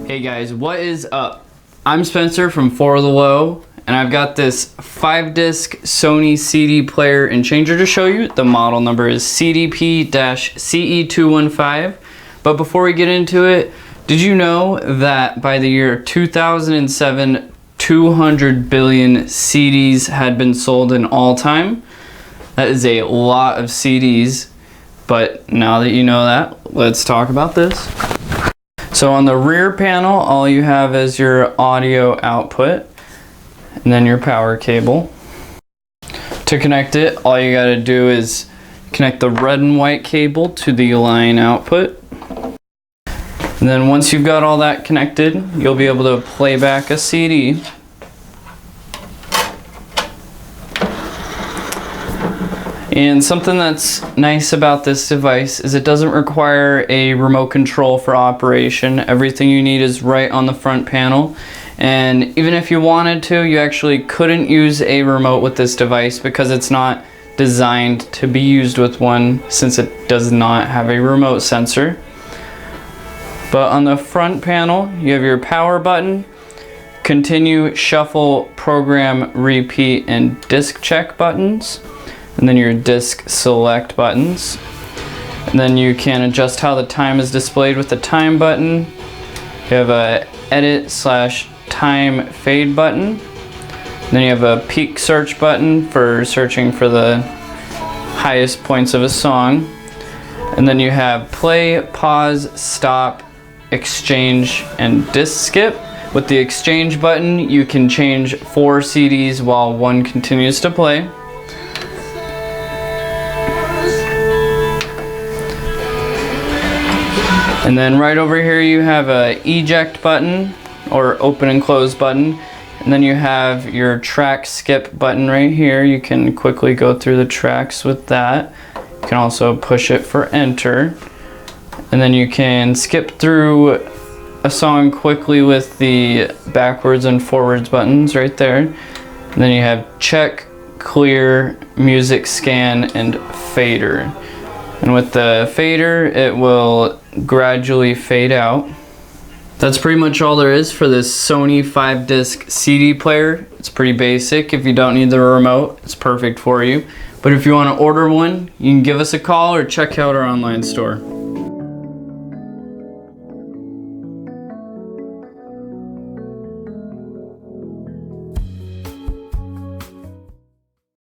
Hey guys, what is up? I'm Spencer from For the Low, and I've got this 5-disc Sony CD player and changer to show you. The model number is CDP-CE215. But before we get into it, did you know that by the year 2007, 200 billion CDs had been sold in all time? That is a lot of CDs, but now that you know that, let's talk about this. So on the rear panel, all you have is your audio output and then your power cable. To connect it, all you gotta do is connect the red and white cable to the line output. And then once you've got all that connected, you'll be able to play back a CD. And something that's nice about this device is it doesn't require a remote control for operation. Everything you need is right on the front panel. And even if you wanted to, you actually couldn't use a remote with this device because it's not designed to be used with one, since it does not have a remote sensor. But on the front panel, you have your power button, continue, shuffle, program, repeat, and disc check buttons. And then your disc select buttons. And then you can adjust how the time is displayed with the time button. You have a edit/time fade button. And then you have a peak search button for searching for the highest points of a song. And then you have play, pause, stop, exchange, and disc skip. With the exchange button, you can change 4 CDs while one continues to play. And then right over here you have a eject button or open and close button. And then you have your track skip button right here. You can quickly go through the tracks with that. You can also push it for enter. And then you can skip through a song quickly with the backwards and forwards buttons right there. And then you have check, clear, music scan, and fader. And with the fader, it will gradually fade out. That's pretty much all there is for this Sony 5-disc CD player. It's pretty basic. If you don't need the remote, it's perfect for you. But if you want to order one, you can give us a call or check out our online store.